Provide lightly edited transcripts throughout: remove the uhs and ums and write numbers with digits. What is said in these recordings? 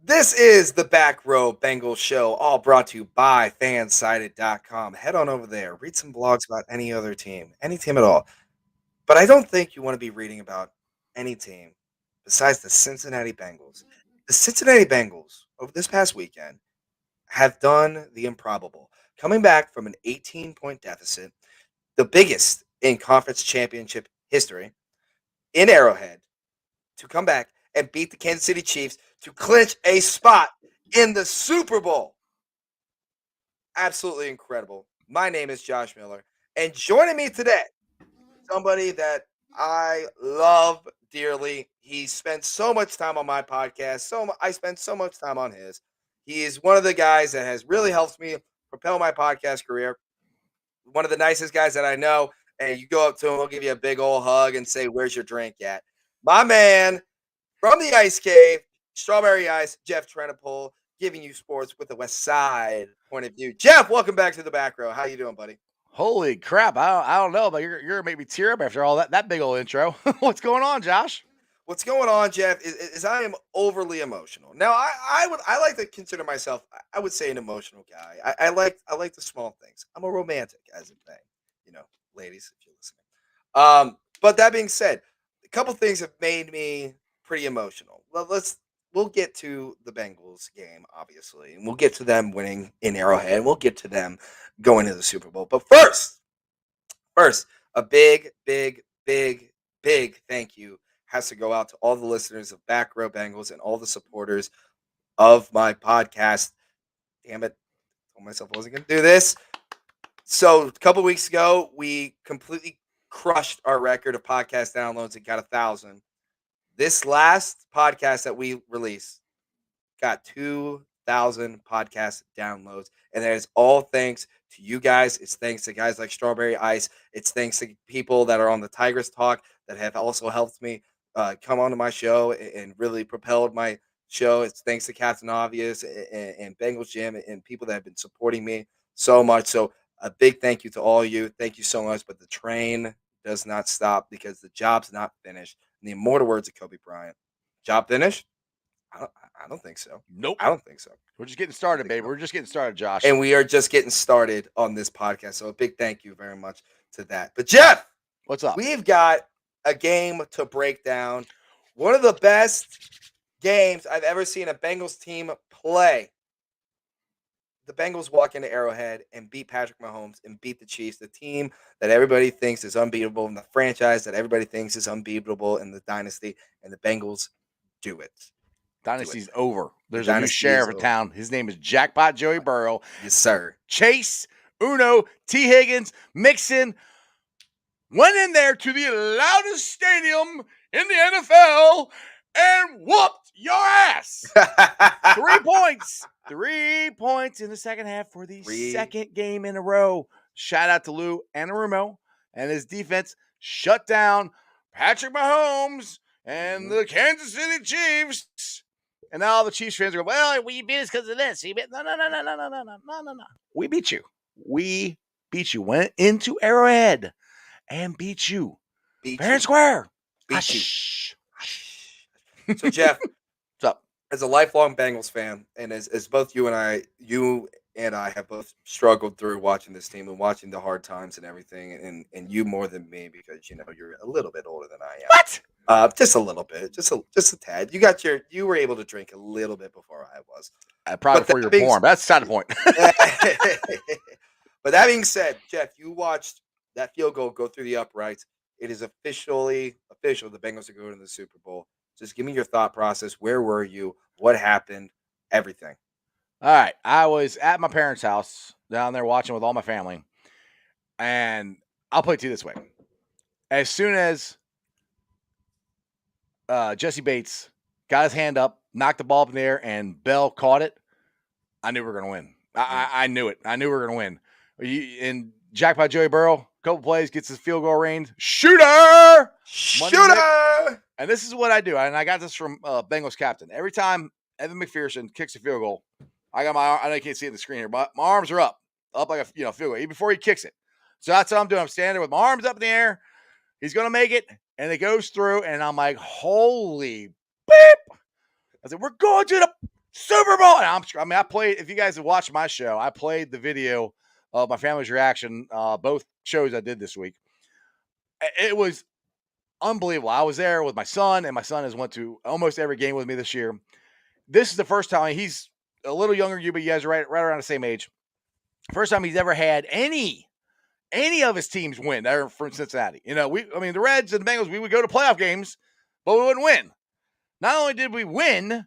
This is the Back Row Bengals Show, all brought to you by fansided.com. Head on over there, read some blogs about any team at all. But I don't think you want to be reading about any team besides the Cincinnati Bengals. The Cincinnati Bengals, over this past weekend, have done the improbable, coming back from an 18-point deficit, the biggest in conference championship history, in Arrowhead, to come back and beat the Kansas City Chiefs to clinch a spot in the Super Bowl. Absolutely incredible. My name is Josh Miller, and joining me today, somebody that I love dearly. He spends so much time on my podcast, I spend so much time on his. He is one of the guys that has really helped me propel my podcast career. One of the nicest guys that I know. And you go up to him, he'll give you a big old hug and say, "Where's your drink at?" My man, from the Ice Cave, Strawberry Ice, Jeff Trenopole, giving you sports with the West Side point of view. Jeff, welcome back to the Back Row. How you doing, buddy? Holy crap. I don't know, but you're gonna make me tear up after all that big old intro. What's going on, Josh? What's going on, Jeff? Is I am overly emotional. Now, I like to consider myself, I would say, an emotional guy. I like the small things. I'm a romantic as a thing, you know, ladies, if you're listening. But that being said, a couple things have made me pretty emotional. Well, we'll get to the Bengals game, obviously, and we'll get to them winning in Arrowhead, and we'll get to them going to the Super Bowl. But first, a big thank you has to go out to all the listeners of Back Row Bengals and all the supporters of my podcast. Damn it, I told myself I wasn't going to do this. So a couple weeks ago, we completely crushed our record of podcast downloads and got 1,000. This last podcast that we released got 2,000 podcast downloads, and that is all thanks to you guys. It's thanks to guys like Strawberry Ice. It's thanks to people that are on the Tigers Talk that have also helped me come onto my show and really propelled my show. It's thanks to Captain Obvious and Bengals Jim and people that have been supporting me so much. So a big thank you to all you. Thank you so much. But the train does not stop because the job's not finished. In the immortal words of Kobe Bryant, job finished? I don't think so. Nope. I don't think so. We're just getting started, baby. We're just getting started, Josh. And we are just getting started on this podcast. So a big thank you very much to that. But Jeff, what's up? We've got a game to break down. One of the best games I've ever seen a Bengals team play. The Bengals walk into Arrowhead and beat Patrick Mahomes and beat the Chiefs, the team that everybody thinks is unbeatable in the franchise, that everybody thinks is unbeatable in the dynasty, and the Bengals do it. Dynasty's over. There's a new sheriff in town. His name is Jackpot Joey Burrow. Yes, sir. Chase, Uno, T. Higgins, Mixon went in there to the loudest stadium in the NFL and whooped your ass. 3 points. 3 points in the second half for the second game in a row. Shout out to Lou Anarumo and his defense shut down Patrick Mahomes and the Kansas City Chiefs. And now all the Chiefs fans are going, well, we beat us because of this. No. We beat you. We beat you. Went into Arrowhead and beat you. Fair and square. Beat you. So, Jeff, what's up? As a lifelong Bengals fan, and as both you and I have both struggled through watching this team and watching the hard times and everything, and you more than me because you're a little bit older than I am. What? Just a little bit, just a tad. You were able to drink a little bit before I was. Probably before you were born. That's not the point. But that being said, Jeff, you watched that field goal go through the uprights. It is official. The Bengals are going to the Super Bowl. Just give me your thought process. Where were you? What happened? Everything. All right. I was at my parents' house down there watching with all my family. And I'll put it to you this way. As soon as Jesse Bates got his hand up, knocked the ball up in the air, and Bell caught it, I knew we were going to win. I knew it. I knew we were going to win. And Jackpot Joey Burrow, couple plays, gets his field goal range. Shooter! And this is what I do. And I got this from Bengals captain. Every time Evan McPherson kicks a field goal, I got I know you can't see it on the screen here, but my arms are up like a field goal, even before he kicks it. So that's what I'm doing. I'm standing there with my arms up in the air. He's going to make it, and it goes through, and I'm like, holy beep. I said, we're going to the Super Bowl. And I played, if you guys have watched my show, I played the video of my family's reaction, both shows I did this week. It was unbelievable. I was there with my son, and my son has went to almost every game with me this year. This is the first time he's a little younger than you, but you guys are right around the same age. First time he's ever had any of his teams win there from Cincinnati. You know, the Reds and the Bengals, we would go to playoff games, but we wouldn't win. Not only did we win,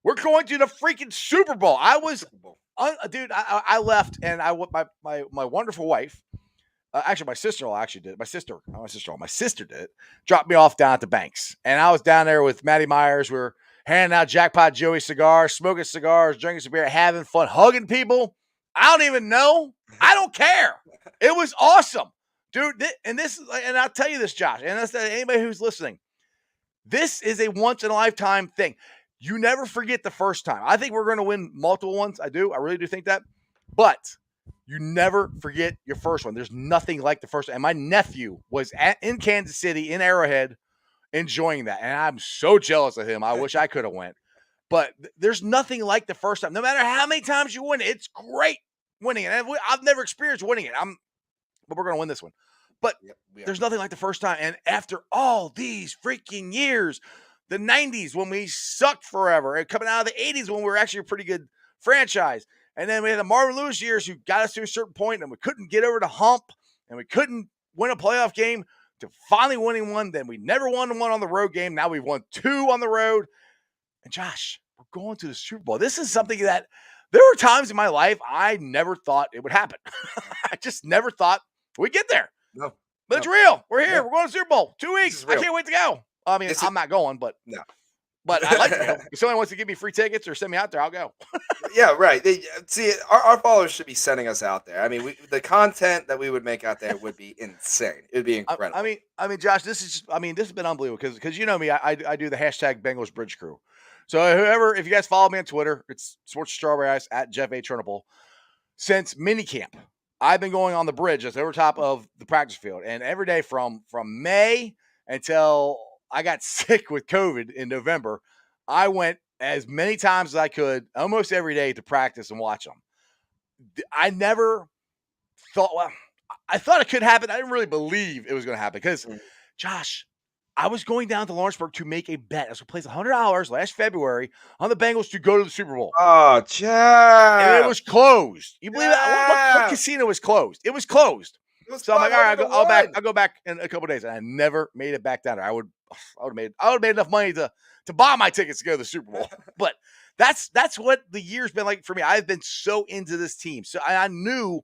we're going to the freaking Super Bowl. I was, dude, I left, and my wonderful wife, actually my sister-in-law actually did it. My sister did it. Dropped me off down at the Banks, and I was down there with Matty Myers. We were handing out Jackpot Joey cigars, smoking cigars, drinking some beer, having fun, hugging people. I don't even know. I don't care. It was awesome, dude. And I'll tell you this, Josh, and that's anybody who's listening. This is a once in a lifetime thing. You never forget the first time. I think we're going to win multiple ones. I do. I really do think that. But you never forget your first one. There's nothing like the first one. And my nephew was in Kansas City, in Arrowhead, enjoying that. And I'm so jealous of him. I wish I could have went. But there's nothing like the first time. No matter how many times you win it, it's great winning it. I've never experienced winning it. But we're going to win this one. But there's nothing like the first time. And after all these freaking years, the 90s when we sucked forever, and coming out of the 80s when we were actually a pretty good franchise. And then we had the Marvin Lewis years who got us to a certain point, and we couldn't get over the hump, and we couldn't win a playoff game, to finally winning one. Then we never won one on the road game. Now we've won 2 on the road. And Josh, we're going to the Super Bowl. This is something that there were times in my life I never thought it would happen. I just never thought we'd get there. No. But it's real. We're here. Yeah. We're going to the Super Bowl. 2 weeks. I can't wait to go. I mean, I'm not going, but no. But I'd like to go. If someone wants to give me free tickets or send me out there, I'll go. Yeah, right. See, our followers should be sending us out there. I mean, the content that we would make out there would be insane. It would be incredible. I mean, Josh, this has been unbelievable because you know me, I do the hashtag Bengals Bridge Crew. So if you guys follow me on Twitter, it's Sports Strawberry Ice at Jeff A. Chernobyl. Since minicamp, I've been going on the bridge that's over top of the practice field, and every day from May until I got sick with COVID in November, I went as many times as I could, almost every day, to practice and watch them. I never thought, I thought it could happen. I didn't really believe it was going to happen because, Josh, I was going down to Lawrenceburg to make a bet. I was going to place $100 last February on the Bengals to go to the Super Bowl. Oh, Jeff. And it was closed. You believe that? What casino was closed? It was closed. So I'm like, all right, I'll go back in a couple of days. And I never made it back down there. I would have made enough money to buy my tickets to go to the Super Bowl. But that's what the year's been like for me. I've been so into this team. So I knew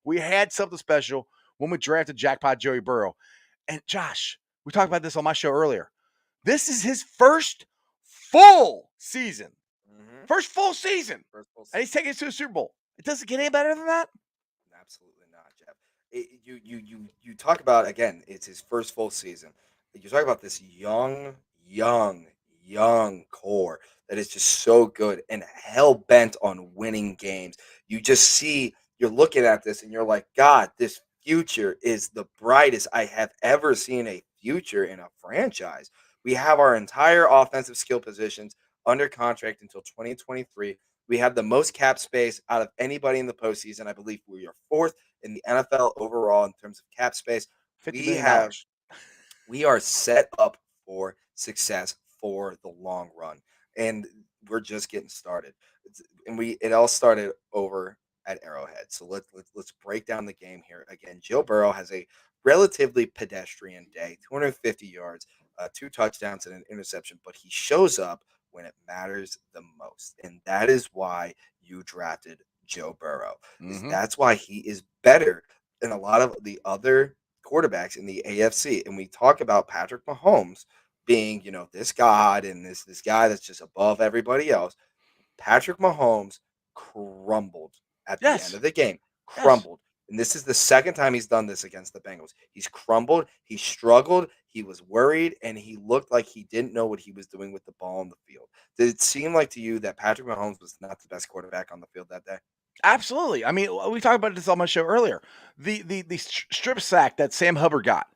we had something special when we drafted Jackpot Joey Burrow. And Josh, we talked about this on my show earlier. This is his first full season. Mm-hmm. First full season. And he's taking us to the Super Bowl. It doesn't get any better than that. Absolutely not, Jeff. You talk about, again, it's his first full season. You talk about this young core that is just so good and hell-bent on winning games. You just see, you're looking at this and you're like, God, this future is the brightest I have ever seen a future in a franchise. We have our entire offensive skill positions under contract until 2023. We have the most cap space out of anybody in the postseason. I believe we are 4th in the NFL overall in terms of cap space. We are set up for success for the long run, and we're just getting started. It all started over at Arrowhead. So let's break down the game here again. Joe Burrow has a relatively pedestrian day, 250 yards, 2 touchdowns and an interception, but he shows up when it matters the most. And that is why you drafted Joe Burrow. Mm-hmm. That's why he is better than a lot of the other quarterbacks in the AFC. And we talk about Patrick Mahomes being, this god and this guy that's just above everybody else. Patrick Mahomes crumbled at the end of the game. Crumbled. Yes. And this is the second time he's done this against the Bengals. He's crumbled. He struggled. He was worried, and he looked like he didn't know what he was doing with the ball on the field. Did it seem like to you that Patrick Mahomes was not the best quarterback on the field that day? Absolutely. I mean, we talked about this on my show earlier. The strip sack that Sam Hubbard got.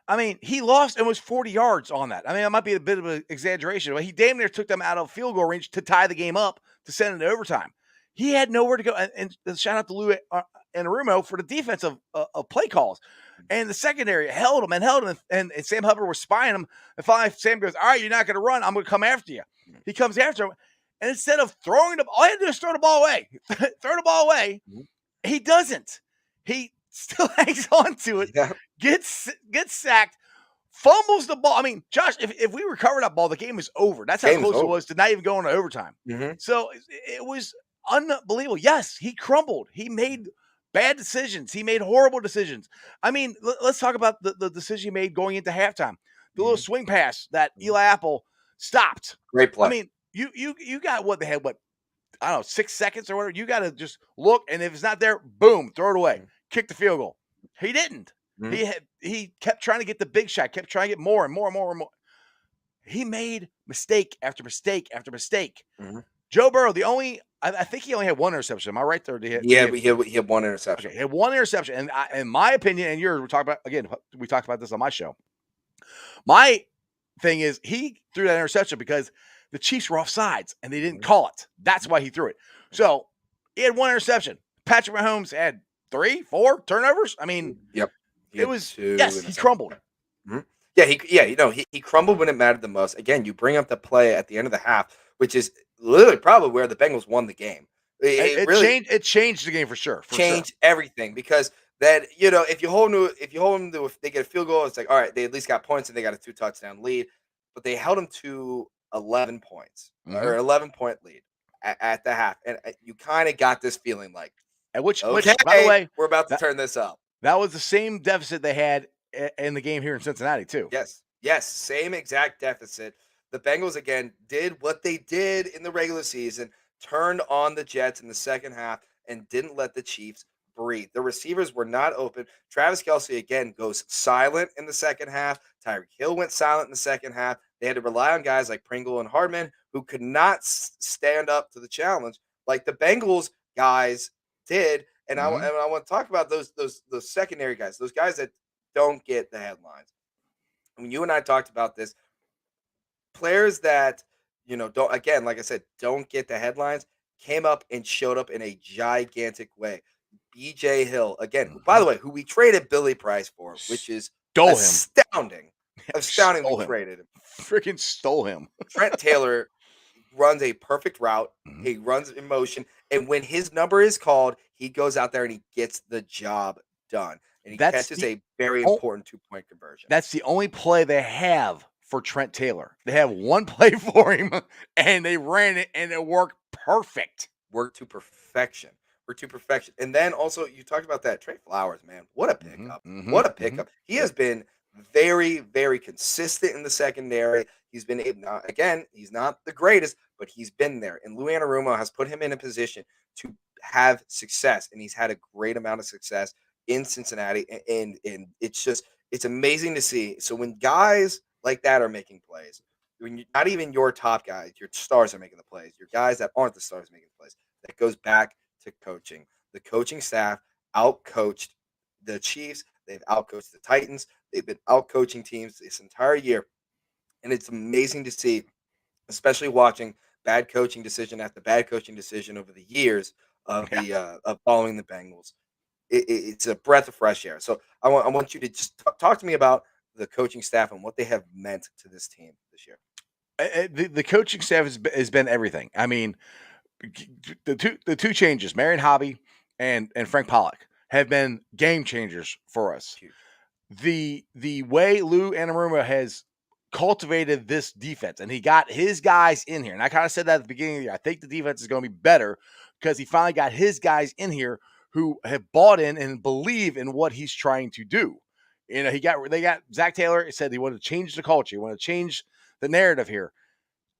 I mean, he lost and was 40 yards on that. I mean, it might be a bit of an exaggeration, but he damn near took them out of field goal range to tie the game up to send it to overtime. He had nowhere to go. And shout out to Lou Anarumo for the defensive play calls. And the secondary held him, and Sam Hubbard was spying him. And finally, Sam goes, all right, you're not going to run. I'm going to come after you. He comes after him. And instead of throwing the ball, all he had to do is throw the ball away. Throw the ball away. He doesn't. He still hangs on to it, gets sacked, fumbles the ball. I mean, Josh, if we recover that ball, the game is over. That's how close it was to not even going to overtime. So it was unbelievable. Yes, he crumbled. He made bad decisions. He made horrible decisions. I mean, let's talk about the decision he made going into halftime. The little swing pass that Eli Apple stopped. Great play. I mean, you got what they had, I don't know, 6 seconds or whatever. You got to just look, and if it's not there, boom, throw it away. Kick the field goal. He didn't. He kept trying to get the big shot, kept trying to get more and more and more and more. He made mistake after mistake after mistake. Joe Burrow, I think he only had one interception. Am I right there? He had one interception. Okay, he had one interception. And in my opinion, and yours, we talked about this on my show. My thing is he threw that interception because the Chiefs were offsides and they didn't call it. That's why he threw it. So he had one interception. Patrick Mahomes had 3, 4 turnovers. I mean, it was he crumbled. Yeah, he crumbled when it mattered the most. Again, you bring up the play at the end of the half, which is literally probably where the Bengals won the game. It changed the game for sure. Changed everything because then if you hold them to if they get a field goal, it's like all right, they at least got points and they got a 2-touchdown lead, but they held them to 11 points or 11-point lead at the half, and you kind of got this feeling like, which by the way, we're about to turn this up. That was the same deficit they had in the game here in Cincinnati too. Yes, same exact deficit. The Bengals again did what they did in the regular season, turned on the Jets in the second half, and didn't let the Chiefs breathe. The receivers were not open. Travis Kelce again goes silent in the second half. Tyreek Hill went silent in the second half. They had to rely on guys like Pringle and Hardman who could not stand up to the challenge like the Bengals guys did. And I want to talk about those secondary guys, those guys that don't get the headlines. I mean, you and I talked about this. Players that don't, again, like I said, don't get the headlines came up and showed up in a gigantic way. BJ Hill, again, by the way, who we traded Billy Price for, which is astounding. Astounding we traded him. Freaking stole him. Trent Taylor runs a perfect route. He runs in motion. And when his number is called, he goes out there and he gets the job done. And he catches a very important 2-point conversion. That's the only play they have for Trent Taylor. They have one play for him, and they ran it, and it worked perfect. Worked to perfection. And then also, you talked about that. Trey Flowers, man. What a pickup. What a pickup. He has been very, very consistent in the secondary. He's been, again, he's not the greatest, but he's been there. And Lou Anarumo has put him in a position to have success, and he's had a great amount of success in Cincinnati. And it's amazing to see. So when guys like that are making plays, when not even your top guys, your stars are making the plays, your guys that aren't the stars making the plays, that goes back to coaching. The coaching staff outcoached the Chiefs. They've outcoached the Titans. They've been outcoaching teams this entire year. And it's amazing to see, especially watching bad coaching decision after bad coaching decision over the years of of following the Bengals. It's a breath of fresh air. So I want you to just talk to me about the coaching staff and what they have meant to this team this year. The coaching staff has been everything. I mean, the two changes, Marion Hobby and Frank Pollock, have been game changers for us. Huge. The way Lou Anarumo has cultivated this defense, and he got his guys in here, and I kind of said that at the beginning of the year. I think the defense is going to be better because he finally got his guys in here who have bought in and believe in what he's trying to do. They got Zach Taylor. He said he wanted to change the culture. He wanted to change the narrative here.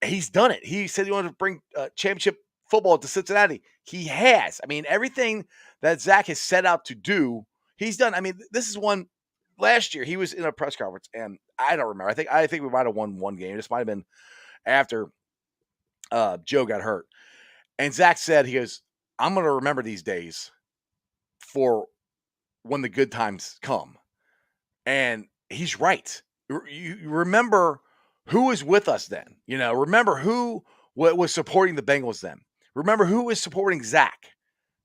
He's done it. He said he wanted to bring championship football to Cincinnati. He has. I mean, everything that Zach has set out to do, he's done. I mean, this is one. Last year, he was in a press conference, and I don't remember. I think we might have won one game. This might have been after Joe got hurt. And Zach said, he goes, I'm going to remember these days for when the good times come. And he's right. You remember who was with us then. Remember who was supporting the Bengals then. remember who was supporting Zach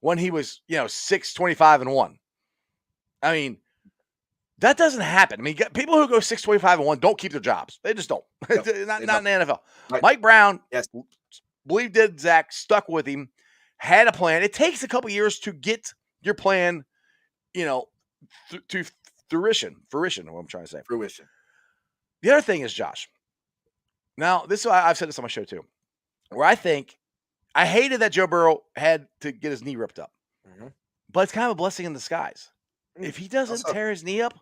when he was, 6-25-1. I mean, that doesn't happen. I mean, people who go 6-25-1 don't keep their jobs. They just don't. Nope, not they in the NFL. Right. Mike Brown, Yes. believed in Zach, stuck with him, had a plan. It takes a couple years to get your plan, to fruition. What I'm trying to say. Fruition. The other thing is, Josh. Now, this is why I've said this on my show too, where I hated that Joe Burrow had to get his knee ripped up, but it's kind of a blessing in disguise. If he doesn't tear his knee up,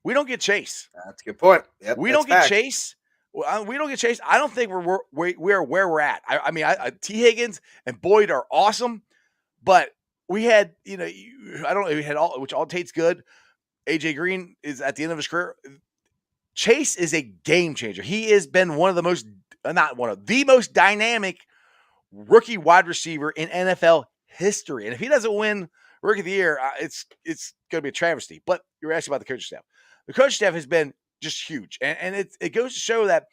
we don't get Chase. That's a good point. Yep, we don't get Chase. We don't get Chase. I don't think we're where we're at. I mean, T. Higgins and Boyd are awesome, but we had, I don't know, we had all Tate's good. AJ Green is at the end of his career. Chase is a game changer. He has been the most dynamic rookie wide receiver in NFL history. And if he doesn't win Rookie of the Year, it's going to be a travesty. But you're asking about the coaching staff. The coaching staff has been just huge. And it goes to show that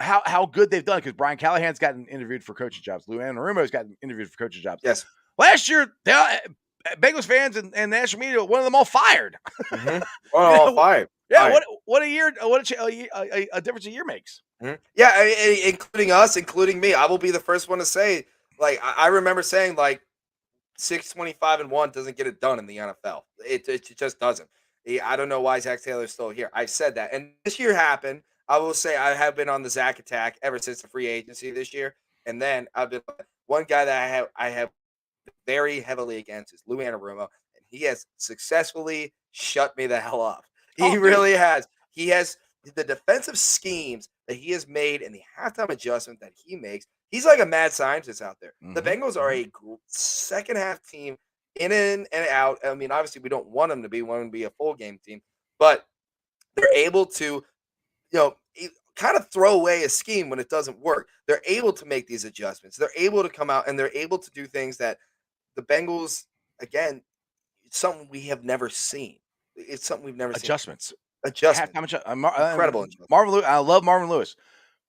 how good they've done, because Brian Callahan's gotten interviewed for coaching jobs. Lou Anarumo's gotten interviewed for coaching jobs. Yes. Last year, Bengals fans and national media, one of them all fired. All fired. Yeah, what a year! What a difference a year makes. Yeah, including us, including me. I will be the first one to say, like, I remember saying, like, 6-25-1 doesn't get it done in the NFL. It just doesn't. I don't know why Zach Taylor's still here. I've said that, and this year happened. I will say I have been on the Zach attack ever since the free agency this year, and then I've been one guy that I have very heavily against is Lou Anarumo, and he has successfully shut me the hell up. He really has. He has the defensive schemes that he has made and the halftime adjustment that he makes. He's like a mad scientist out there. The Bengals are a second half team in and out. I mean, obviously, we don't want them to be. We want them to be a full game team, but they're able to, kind of throw away a scheme when it doesn't work. They're able to make these adjustments. They're able to come out and they're able to do things that the Bengals, again, it's something we have never seen. It's something we've never seen. Adjustments. Incredible. Marvin Lewis. I love Marvin Lewis.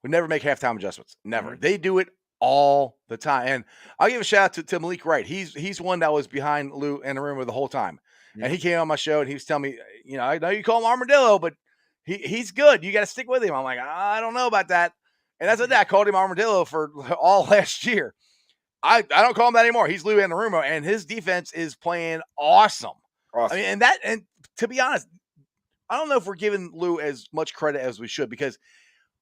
We never make halftime adjustments. Never. They do it all the time. And I'll give a shout out to Malik Wright. He's one that was behind Lou Anarumo the whole time. And he came on my show and he was telling me, I know you call him Armadillo, but he's good. You got to stick with him. I'm like, I don't know about that. And that's what I called him Armadillo for all last year. I don't call him that anymore. He's Lou Anarumo, and his defense is playing awesome. I mean, and to be honest, I don't know if we're giving Lou as much credit as we should, because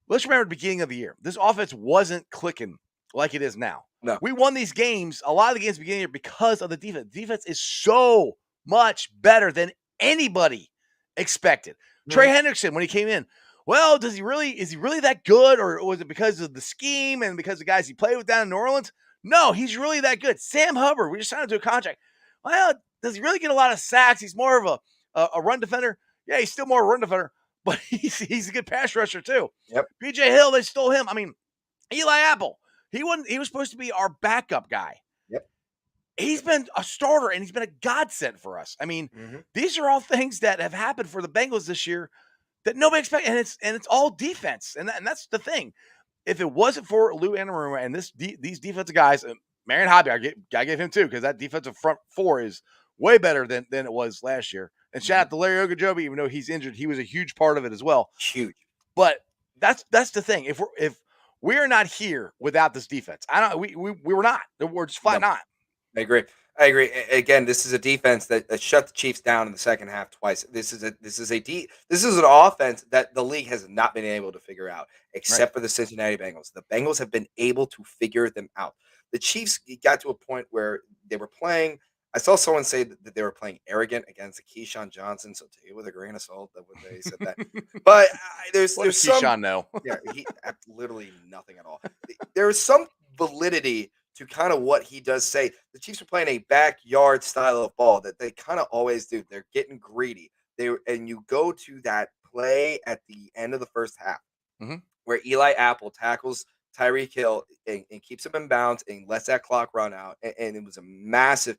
let's remember the beginning of the year. This offense wasn't clicking like it is now. No. We won these games, a lot of the games at the beginning of the year, because of the defense. The defense is so much better than anybody expected. Trey Hendrickson, when he came in, well, is he really that good, or was it because of the scheme and because of the guys he played with down in New Orleans? No, he's really that good. Sam Hubbard, we just signed him to a contract. Well, does he really get a lot of sacks? He's more of a run defender. Yeah, he's still more a run defender, but he's a good pass rusher too. Yep. BJ Hill, they stole him. I mean, Eli Apple, he was supposed to be our backup guy. Yep. He's been a starter, and he's been a godsend for us. I mean, these are all things that have happened for the Bengals this year that nobody expected, and it's all defense, and that's the thing. If it wasn't for Lou Anarumo and these defensive guys, Marion Hobby, I give him too, because that defensive front four is way better than it was last year. And shout out to Larry Ogunjobi, even though he's injured, he was a huge part of it as well. Huge. But that's the thing. If we're not here without this defense, we were not. We're just flat not. I agree. Again, this is a defense that shut the Chiefs down in the second half twice. This is an offense that the league has not been able to figure out, except for the Cincinnati Bengals. The Bengals have been able to figure them out. The Chiefs got to a point where they were playing. I saw someone say that they were playing arrogant against Keyshawn Johnson. So take it with a grain of salt that when they said that. But there's some Keyshawn know. Yeah, he literally nothing at all. There is some validity to kind of what he does say. The Chiefs are playing a backyard style of ball that they kind of always do. They're getting greedy. And you go to that play at the end of the first half where Eli Apple tackles Tyreek Hill and keeps him in bounds and lets that clock run out. And it was a massive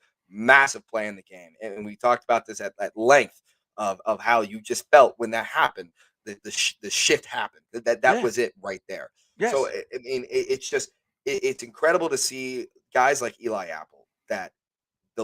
play in the game. And we talked about this at length of how you just felt when that happened. The shift happened. That was it right there. Yes. So, I mean, it's just, it's incredible to see guys like Eli Apple that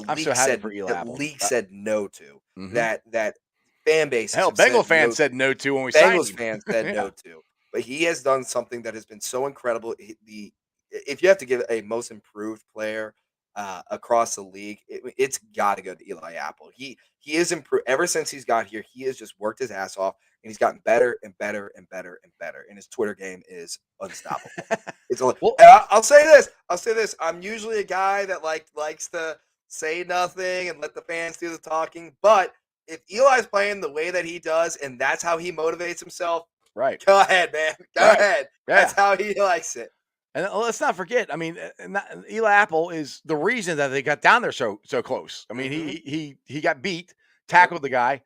I'm so happy for Eli Apple. league said no to, Mhm. that fan bases Hell, have Bengal said no fans to. said no to when we signed Bengals him. fans said Yeah. no to, but he has done something that has been so incredible. If you have to give a most improved player across the league, it's got to go to Eli Apple. He is improved ever since he's got here. He has just worked his ass off, and he's gotten better and better and better and better. And his Twitter game is unstoppable. It's only, Well, and I'll say this. I'll say this. I'm usually a guy that likes to say nothing and let the fans do the talking, but if Eli's playing the way that he does and that's how he motivates himself, right. go ahead, man. Go Right. ahead. Yeah. That's how he likes it. And let's not forget. I mean, Eli Apple is the reason that they got down there so close. I mean, he got beat, tackled the guy,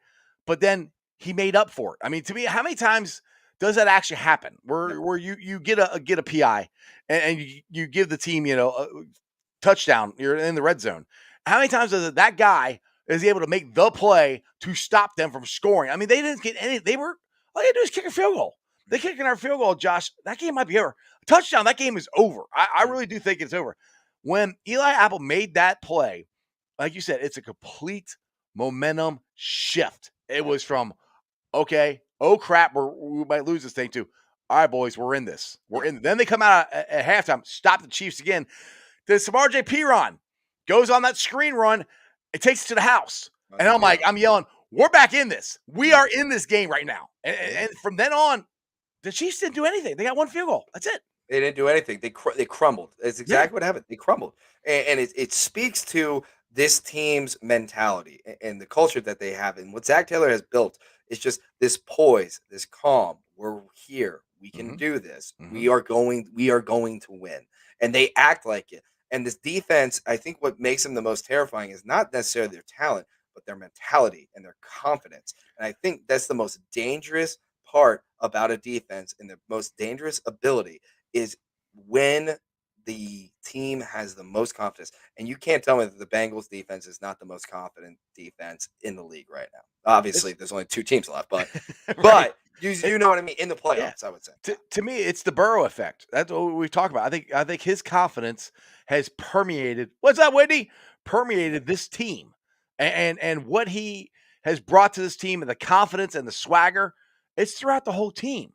but then he made up for it. I mean, to me, how many times does that actually happen? Where you get a PI and you give the team a touchdown, you're in the red zone. How many times does that guy is able to make the play to stop them from scoring? I mean, they didn't get any. They were all they had to do is kick a field goal. They kick our field goal, Josh. That game might be over. Touchdown. That game is over. I really do think it's over. When Eli Apple made that play, like you said, it's a complete momentum shift. It was from okay, oh crap, we might lose this thing too. All right, boys, we're in this. We're in. Then they come out at halftime, stop the Chiefs again. There's some RJ Piron goes on that screen run. It takes it to the house. And I'm like, I'm yelling, we're back in this. We are in this game right now. And from then on, the Chiefs didn't do anything. They got one field goal. That's it. They didn't do anything. They crumbled. It's exactly what happened. They crumbled. And it speaks to this team's mentality and the culture that they have. And what Zach Taylor has built is just this poise, this calm. We're here. We can do this. We are going to win. And they act like it. And this defense, I think what makes them the most terrifying is not necessarily their talent, but their mentality and their confidence. And I think that's the most dangerous part about a defense, and the most dangerous ability is when the team has the most confidence. And you can't tell me that the Bengals defense is not the most confident defense in the league right now. Obviously, there's only 2 teams left, but Right. but you know what I mean, in the playoffs, Yeah. I would say. To me, it's the Burrow effect. That's what we've talked about. I think his confidence has permeated. What's that, Whitney? Permeated this team, and what he has brought to this team, and the confidence and the swagger. It's throughout the whole team.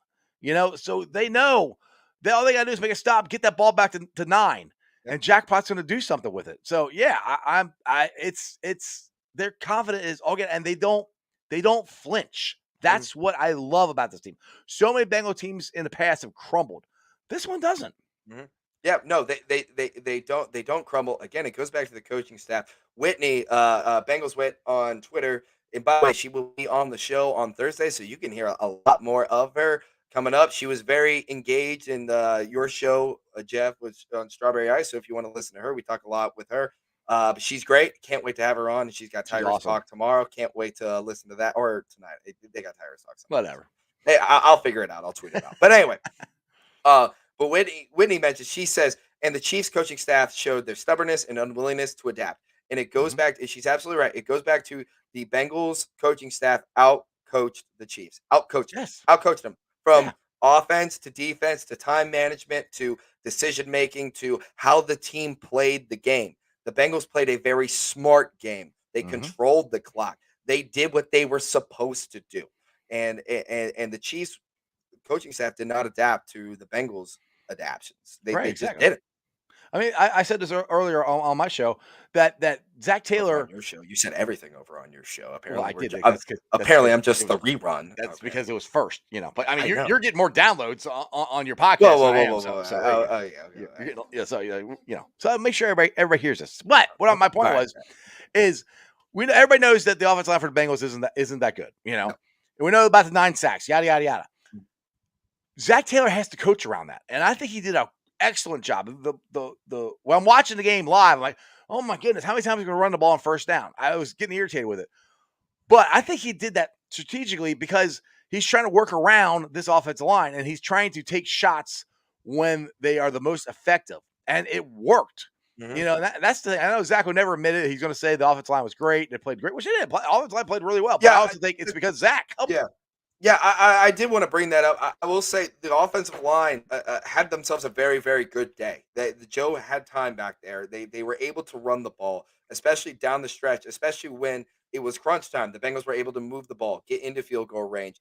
So they know that all they got to do is make a stop, get that ball back to 9, and Jackpot's going to do something with it. So yeah, it's their confidence is all good, and they don't flinch. That's what I love about this team. So many Bengal teams in the past have crumbled. This one doesn't. Yeah, no, they don't crumble. Again, it goes back to the coaching staff. Whitney, Bengals Wit on Twitter. And by the way, she will be on the show on Thursday, so you can hear a lot more of her coming up. She was very engaged in your show, Jeff, was on Strawberry Ice. So if you want to listen to her, we talk a lot with her. But she's great. Can't wait to have her on. And she's got Tigers awesome. Talk tomorrow. Can't wait to listen to that, or tonight. They got Tigers Talk. Whatever. Hey, I'll figure it out. I'll tweet it out. But anyway, but Whitney mentioned, she says, and the Chiefs coaching staff showed their stubbornness and unwillingness to adapt. And it goes back, and she's absolutely right. It goes back to the Bengals coaching staff out-coached the Chiefs. Out-coached them from offense to defense to time management to decision-making to how the team played the game. The Bengals played a very smart game. They controlled the clock. They did what they were supposed to do. And the Chiefs coaching staff did not adapt to the Bengals adaptions. They just didn't. I mean, I said this earlier on my show that Zach Taylor. On your show, you said everything over on your show. Apparently, well, I did. Apparently, I'm just the rerun. That's because it was first, But I mean, you're getting more downloads on your podcast. Whoa. So make sure everybody hears this. But what my point is we know, everybody knows that the offensive line for the Bengals isn't that good. And we know about the 9 sacks, yada yada yada. Zach Taylor has to coach around that, and I think he did an excellent job. When I'm watching the game live, I'm like, oh my goodness, how many times are we going to run the ball on first down? I was getting irritated with it, but I think he did that strategically because he's trying to work around this offensive line, and he's trying to take shots when they are the most effective, and it worked. That's the thing. I know Zach would never admit it. He's going to say the offensive line was great. They played great, which it did. Offensive line played really well. But I also think it's because Zach helped. Yeah. Yeah, I did want to bring that up. I will say the offensive line had themselves a very, very good day. The Joe had time back there. They were able to run the ball, especially down the stretch, especially when it was crunch time. The Bengals were able to move the ball, get into field goal range,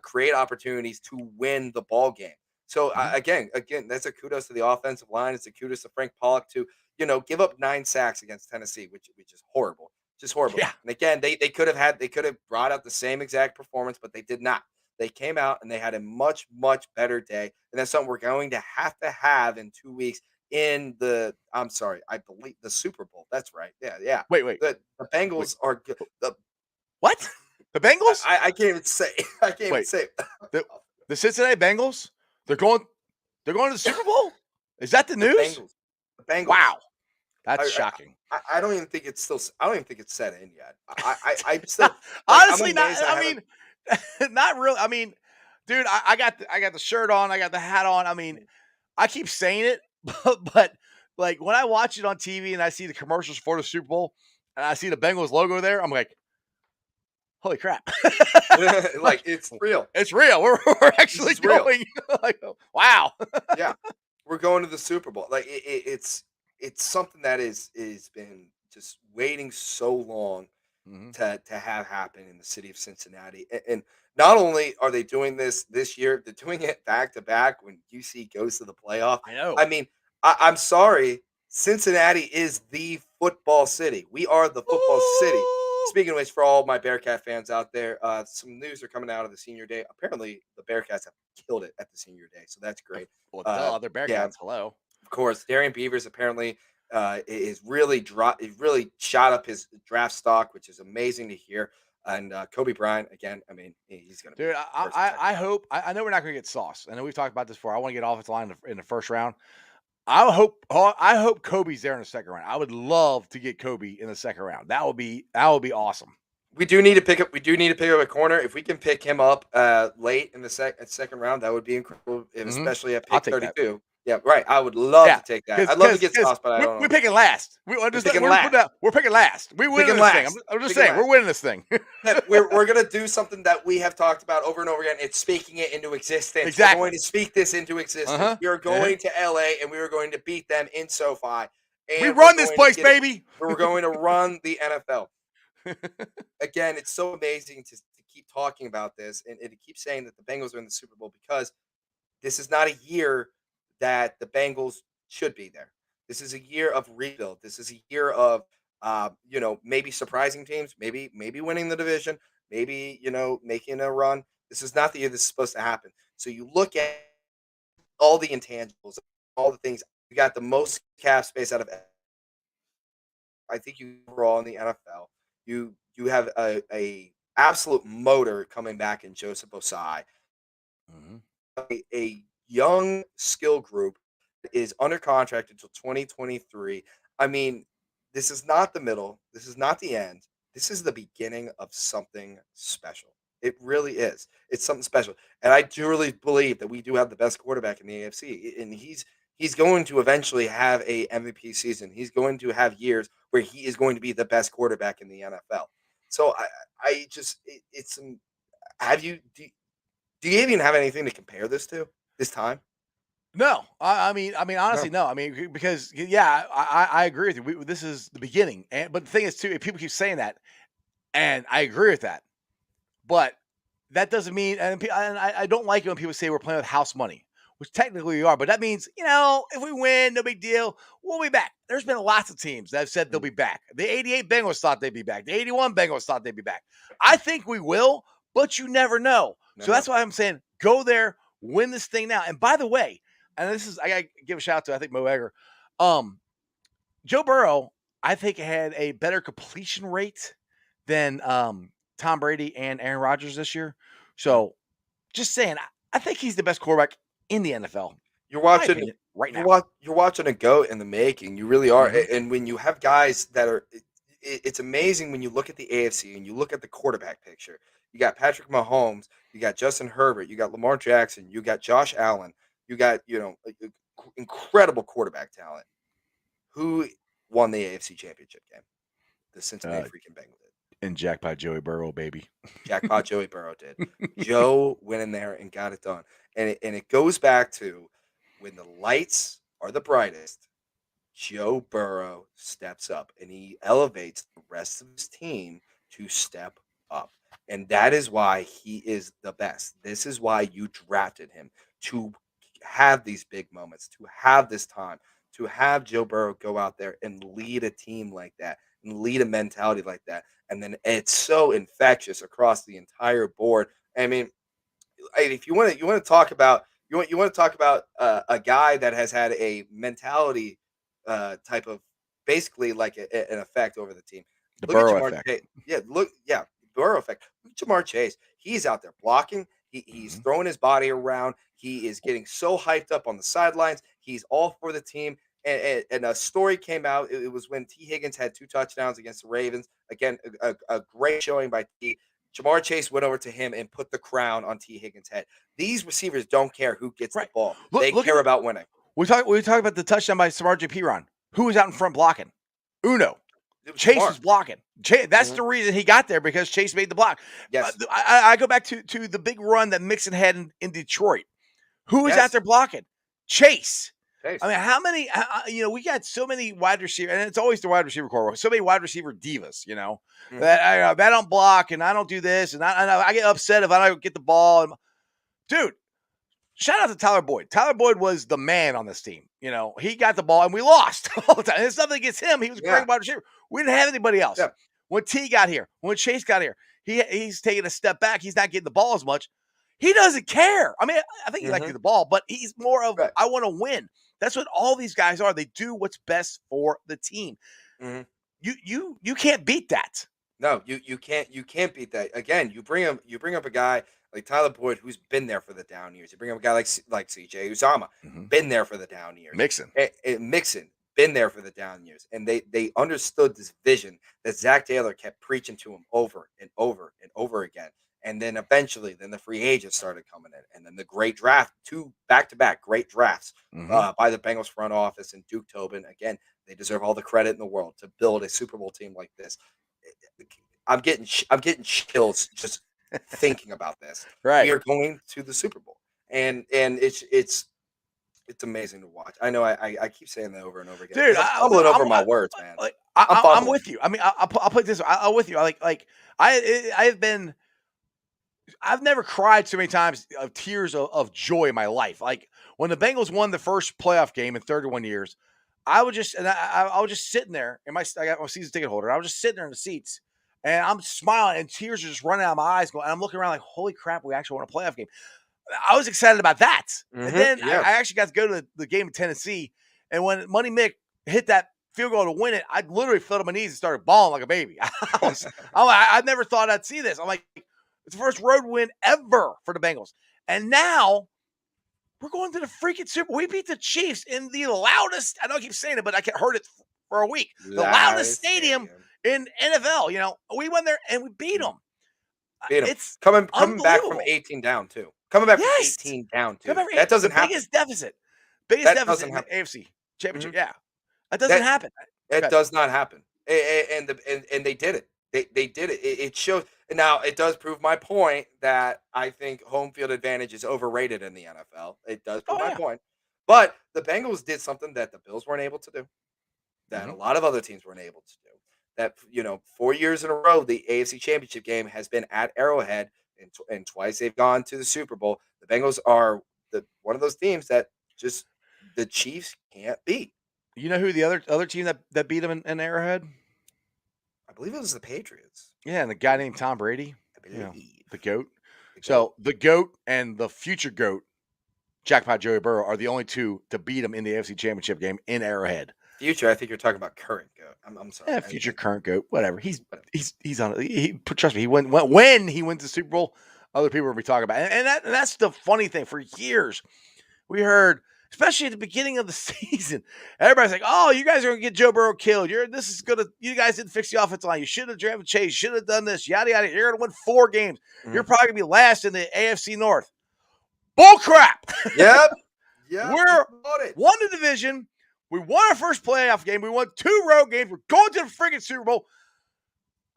create opportunities to win the ball game. So Mhm. again, that's a kudos to the offensive line. It's a kudos to Frank Pollock to give up 9 sacks against Tennessee, which is horrible, just horrible. Yeah. And again, they could have brought out the same exact performance, but they did not. They came out and they had a much, much better day. And that's something we're going to have in 2 weeks in I'm sorry, I believe the Super Bowl. That's right. Yeah, yeah. Wait. The Wait. Bengals are good. What? The Bengals? I can't even say. I can't even Wait. say. The the Cincinnati Bengals? They're going to the Super Bowl? Is that the The news? Bengals. The Bengals. Wow. That's I, shocking. I don't even think it's still. I don't even think it's set in yet. I'm still like I'm Honestly, not. amazed. I I haven't. mean, not really. I mean, dude, I got the shirt on. I got the hat on. I mean, I keep saying it, but like when I watch it on TV and I see the commercials for the Super Bowl and I see the Bengals logo there, I'm like, holy crap! Like it's real. It's real. We're This actually is real. going. Like, wow. Yeah, we're going to the Super Bowl. Like it's something that is been just waiting so long Mhm. to have happen in the city of Cincinnati. And not only are they doing this year, they're doing it back to back when UC goes to the playoff. I know. I mean, I'm sorry, Cincinnati is the football city. We are the football city. Ooh. Speaking of which, for all my Bearcat fans out there, some news are coming out of the senior day. Apparently, the Bearcats have killed it at the senior day, so that's great. Well, Uh, duh, they're yeah, Bearcats. Hello. of course, Darian Beavers apparently is really He really shot up his draft stock, which is amazing to hear. And Kobe Bryant again. I mean, he's going to Dude, be first or second I round. hope I know we're not going to get sauce. I know we've talked about this before. I want to get offensive line in the first round. I hope Kobe's there in the second round. I would love to get Kobe in the second round. That would be awesome. We do need to pick up. We do need to pick up a corner. If we can pick him up late in the second round, that would be incredible, and Hmm. especially at I'll pick take that. 32. Yeah, right. I would love Yeah, to take that. because I'd love to because get because sauce, but I we're, don't we're know. picking last. We're picking We're putting last. out. We're picking last. We winning Picking this thing. last. I'm just Picking saying we're last. winning this thing. But we're gonna do something that we have talked about over and over again. It's speaking it into existence. We're going Exactly. to speak this into Uh existence. huh. We are going to LA and we are going to beat them in SoFi, We and we're run this going to place, get it. baby. We're going to run the NFL. Again, it's so amazing to keep talking about this and to keep saying that the Bengals are in the Super Bowl because this is not a year that the Bengals should be there. This is a year of rebuild. This is a year of maybe surprising teams, maybe winning the division, maybe making a run. This is not the year this is supposed to happen. So you look at all the intangibles, all the things. You got the most cap space out of I think you overall in the NFL. You have a absolute motor coming back in Joseph Osai, Hmm. a young skill group that is under contract until 2023. I mean, this is not the middle. This is not the end. This is the beginning of something special. It really is. It's something special. And I truly believe that we do have the best quarterback in the AFC. And he's going to eventually have a MVP season. He's going to have years where he is going to be the best quarterback in the NFL. So I just it's have you do you even have anything to compare this to this time? No, I mean, honestly, No. no. I mean, because yeah, I agree with you. This is the beginning, but the thing is, too, people keep saying that, and I agree with that. But that doesn't mean, and I don't like it when people say we're playing with house money, which technically we are. But that means, if we win, no big deal. We'll be back. There's been lots of teams that have said they'll Mm, be back. The '88 Bengals thought they'd be back. The '81 Bengals thought they'd be back. I think we will, but you never know. So never know. that's why I'm saying go there, win this thing now. And by the way, and this is I gotta give a shout out to I think Mo Egger. Um, Joe Burrow, I think, had a better completion rate than Tom Brady and Aaron Rodgers this year. Mm. So just saying, I think he's the best quarterback in the NFL, You're in my watching opinion, right you're now. you're watching a goat in the making. You really are. Hmm. And when you have guys that are it's amazing when you look at the AFC and you look at the quarterback picture. You got Patrick Mahomes, you got Justin Herbert, you got Lamar Jackson, you got Josh Allen, you got, incredible quarterback talent. Who won the AFC Championship game? The Cincinnati Uh, freaking Bengals did. And jackpot Joey Burrow, baby. Jackpot Joey Burrow did. Joe went in there and got it done. And it goes back to when the lights are the brightest, Joe Burrow steps up and he elevates the rest of his team to step up. And that is why he is the best. This is why you drafted him to have these big moments, to have this time, to have Joe Burrow go out there and lead a team like that and lead a mentality like that. And then it's so infectious across the entire board. I mean, if you want to talk about you want to talk about a guy that has had a mentality type of basically like an effect over the team. The Look at Burrow Jamar effect. Chase. Yeah, Burrow effect. Look at Jamar Chase. He's out there blocking. He's throwing his body around. He is getting so hyped up on the sidelines. He's all for the team. And a story came out. It was when T. Higgins had 2 touchdowns against the Ravens. Again, a great showing by T. Jamar Chase went over to him and put the crown on T. Higgins' head. These receivers don't care who gets the Right. ball. Look- They look care at- about winning. We talk about the touchdown by Samar J. Piron. Who was out in front blocking? Uno. Chase Jamar. was blocking. That's Mhm. the reason he got there, because Chase made the block. Yes. I go back to the big run that Mixon had in Detroit. Who was Yes. out there blocking? Chase. Chase. I mean, how many? We got so many wide receiver, and it's always the wide receiver core. So many wide receiver divas, Mhm. that I don't block and I don't do this, and I get upset if I don't get the ball. And, dude, shout out to Tyler Boyd. Tyler Boyd was the man on this team. He got the ball and we lost all the time. And it's nothing against him. He was a Yeah. great wide receiver. We didn't have anybody else. Yeah. When T got here, when Chase got here, he's taking a step back. He's not getting the ball as much. He doesn't care. I mean, I think he likes Mhm. the ball, but he's more of, Right. I want to win. That's what all these guys are. They do what's best for the team. Mhm. You can't beat that. No, you can't beat that. Again, you bring up a guy like Tyler Boyd who's been there for the down years. You bring up a guy like CJ Uzama, been there for the down years. Mixon. And Mixon, been there for the down years. And they understood this vision that Zach Taylor kept preaching to him over and over and over again. And then eventually, then the free agents started coming in, and then the great draft, 2 back-to-back great drafts by the Bengals front office and Duke Tobin. Again, they deserve all the credit in the world to build a Super Bowl team like this. I'm getting chills just thinking about this. Right. We are going to the Super Bowl, and it's amazing to watch. I know I keep saying that over and over again. Dude, I'm fumbling over my words, man. I'm I'm with you. I mean, I'll put it this way. I'm with you. I've never cried so many times of tears of joy in my life. Like when the Bengals won the first playoff game in 31 years, I was just sitting there I got my season ticket holder. I was just sitting there in the seats and I'm smiling and tears are just running out of my eyes. And I'm looking around like, holy crap, we actually won a playoff game. I was excited about that. And then Yeah. I actually got to go to the game in Tennessee. And when Money Mick hit that field goal to win it, I literally fell to my knees and started bawling like a baby. I never thought I'd see this. I'm like, it's the first road win ever for the Bengals. And now we're going to the freaking Super Bowl. We beat the Chiefs in the loudest, I know I keep saying it, but I heard it for a week. The loudest stadium in NFL. We went there and we beat them. Beat 'em. It's coming back from unbelievable. 18 down too. Coming back Yes. from 18 down too. Remember, That doesn't the happen. biggest deficit in doesn't the AFC Championship. Mhm. Yeah, that doesn't happen. It Okay. does not happen. And they did it. They did it. It shows. Now it does prove my point that I think home field advantage is overrated in the NFL. It does prove Oh, my yeah. point. But the Bengals did something that the Bills weren't able to do, that a Mhm. lot of other teams weren't able to do. That 4 years in a row, the AFC Championship game has been at Arrowhead, and twice they've gone to the Super Bowl. The Bengals are one of those teams that just the Chiefs can't beat. You know who the other team that beat them in Arrowhead? I believe it was the Patriots. Yeah, and the guy named Tom Brady, I believe. the GOAT. The So GOAT. the GOAT and the future GOAT, Jackpot Joey Burrow, are the only two to beat him in the AFC Championship game in Arrowhead. Future, I think you're talking about current GOAT. I'm sorry. Yeah, future current GOAT, whatever. He's on it. Trust me, when he wins the Super Bowl, other people will be talking about it. And that's the funny thing. For years, we heard, especially at the beginning of the season, everybody's like, "Oh, you guys are gonna get Joe Burrow killed. You guys didn't fix the offensive line. You should have drafted Chase. You should have done this. Yada yada. You're gonna win 4 games. You're probably gonna be last in the AFC North." Bull crap. Yep. Yeah. We're won the division. We won our first playoff game. We won 2 road games. We're going to the freaking Super Bowl.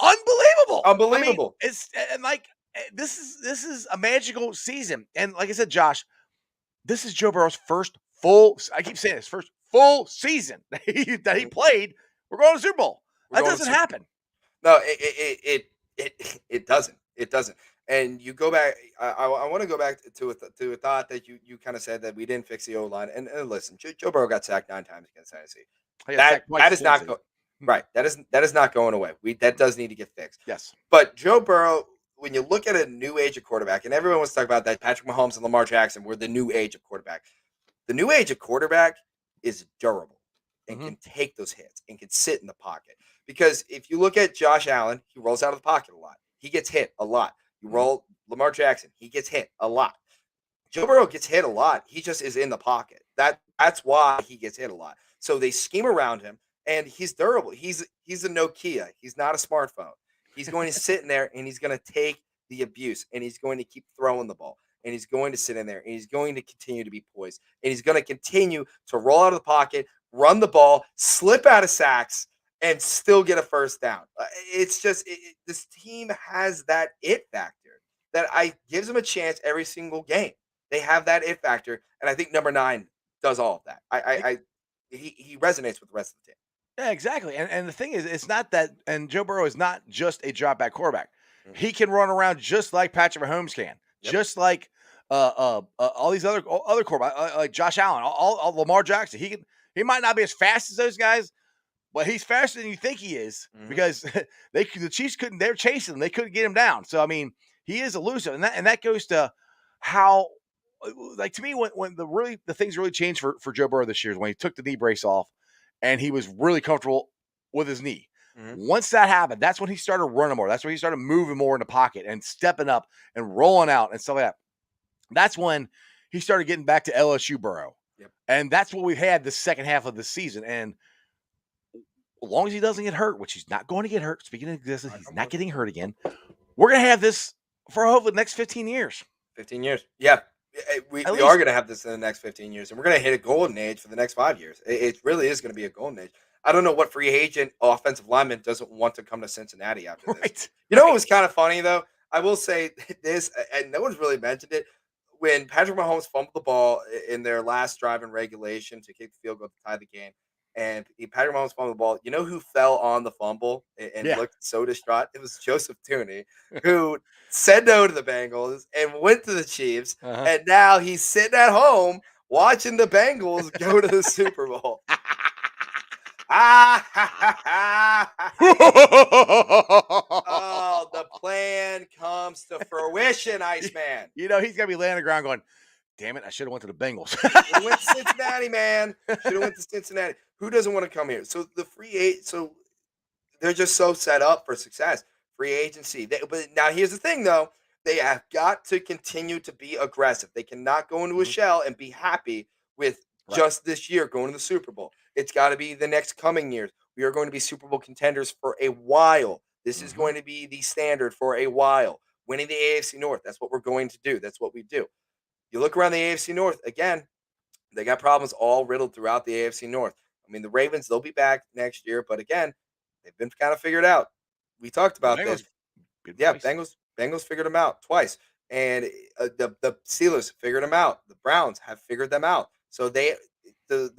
unbelievable. Unbelievable. I mean, it's and like this is a magical season. And like I said, Josh, this is Joe Burrow's first full. I keep saying this first full season that he played. We're going to the Super Bowl. We're That going to doesn't Super Bowl. happen. No, it doesn't. It doesn't. And you go back. I want to go back to a thought that you kind of said that we didn't fix the O line. And listen, Joe Burrow got sacked 9 times against Tennessee. I got sacked That twice is in not Tennessee. right. That is not going away. That does need to get fixed. Yes. But Joe Burrow, when you look at a new age of quarterback, and everyone was talking about that Patrick Mahomes and Lamar Jackson were the new age of quarterback. The new age of quarterback is durable and can take those hits and can sit in the pocket. Because if you look at Josh Allen, he rolls out of the pocket a lot. He gets hit a lot. You roll Lamar Jackson, he gets hit a lot. Joe Burrow gets hit a lot. He just is in the pocket. That's why he gets hit a lot. So they scheme around him, and he's durable. He's a Nokia. He's not a smartphone. He's going to sit in there, and he's going to take the abuse, and he's going to keep throwing the ball, and he's going to sit in there, and he's going to continue to be poised, and he's going to continue to roll out of the pocket, run the ball, slip out of sacks, and still get a first down. It's just this team has that it factor that gives them a chance every single game. They have that it factor, and I think number 9 does all of that. He resonates with the rest of the team. Yeah, exactly. And the thing is, it's not that. And Joe Burrow is not just a drop back quarterback. He can run around just like Patrick Mahomes can, just like all these other quarterbacks, like Josh Allen, all Lamar Jackson. He might not be as fast as those guys, but he's faster than you think he is because the Chiefs couldn't. They're chasing him. They couldn't get him down. So I mean, he is elusive, and that goes to how. Like to me, when the things really changed for Joe Burrow this year is when he took the knee brace off, and he was really comfortable with his knee. Once that happened, that's when he started running more. That's when he started moving more in the pocket and stepping up and rolling out and stuff like that. That's when he started getting back to LSU Burrow, and that's what we've had the second half of the season. And as long as he doesn't get hurt, which he's not going to get hurt. Speaking of this, he's not getting hurt again. We're gonna have this for hopefully the next 15 years. 15 years, yeah. We are going to have this in the next 15 years, and we're going to hit a golden age for the next 5 years. It really is going to be a golden age. I don't know what free agent offensive lineman doesn't want to come to Cincinnati after this. Right. You know what was kind of funny, though? I will say this, and no one's really mentioned it. When Patrick Mahomes fumbled the ball in their last drive in regulation to kick the field goal to tie the game, and Patrick Mahomes fumbled the ball, you know who fell on the fumble and looked so distraught? It was Joseph Tooney, who said no to the Bengals and went to the Chiefs, and now he's sitting at home watching the Bengals go to the Super Bowl. Oh, the plan comes to fruition, Iceman. You know, he's going to be laying on the ground going, damn it, I should have went to the Bengals. We went to Cincinnati, man. Should have went to Cincinnati. Who doesn't want to come here? So they're just so set up for success. Free agency. But now here's the thing, though. They have got to continue to be aggressive. They cannot go into a shell and be happy with just this year going to the Super Bowl. It's got to be the next coming years. We are going to be Super Bowl contenders for a while. This is going to be the standard for a while. Winning the AFC North. That's what we're going to do. That's what we do. You look around the AFC North, again, they got problems all riddled throughout the AFC North. I mean, the Ravens, they'll be back next year, but again, they've been kind of figured out. We talked about this. Yeah, Bengals figured them out twice. And the Steelers figured them out. The Browns have figured them out. So the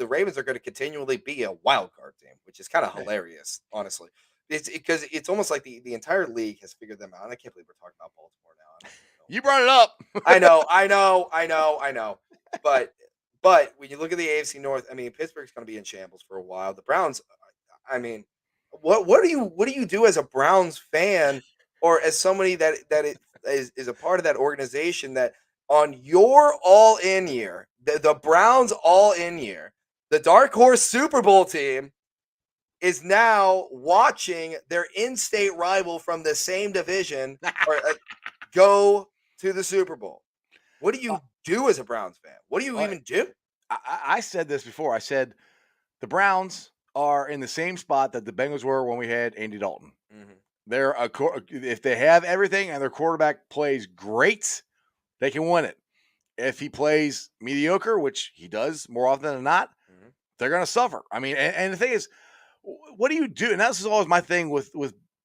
Ravens are going to continually be a wild card team, which is kind of hilarious, honestly. It's because it's almost like the entire league has figured them out. And I can't believe we're talking about Baltimore now. You brought it up. I know. But when you look at the AFC North, I mean, Pittsburgh's going to be in shambles for a while. The Browns, I mean, what do you do as a Browns fan or as somebody that is a part of that organization that on your all-in year, the Browns all-in year, the dark horse Super Bowl team is now watching their in-state rival from the same division go to the Super Bowl. What do you do as a Browns fan? What do you even do? I said this before. I said the Browns are in the same spot that the Bengals were when we had Andy Dalton. They're if they have everything and their quarterback plays great, they can win it. If he plays mediocre, which he does more often than not, they're going to suffer. I mean, and the thing is, what do you do? And this is always my thing with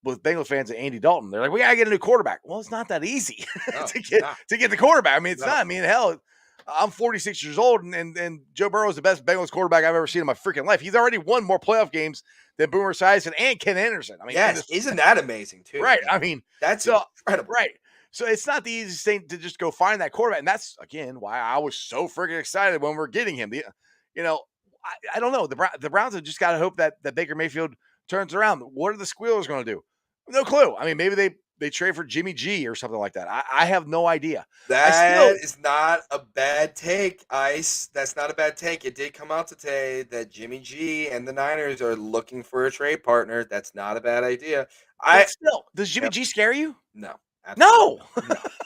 with Bengals fans and Andy Dalton. They're like, we gotta get a new quarterback. Well, it's not that easy No, to it's get not. to get the quarterback. I mean, it's No. not. I mean, hell, I'm 46 years old, and Joe Burrow is the best Bengals quarterback I've ever seen in my freaking life. He's already won more playoff games than Boomer Esiason and Ken Anderson. I mean, Yes, isn't that amazing too? right? I mean, That's so incredible. right. So it's not the easiest thing to just go find that quarterback, and that's again why I was so freaking excited when we're getting him. You know, I don't know. The Browns have just got to hope that Baker Mayfield turns around. What are the Squealers going to do? No clue. I mean, maybe they trade for Jimmy G or something like that. I have no idea. That is not a bad take, Ice. That's not a bad take. It did come out today that Jimmy G and the Niners are looking for a trade partner. That's not a bad idea. Still, does Jimmy G scare you? No. No.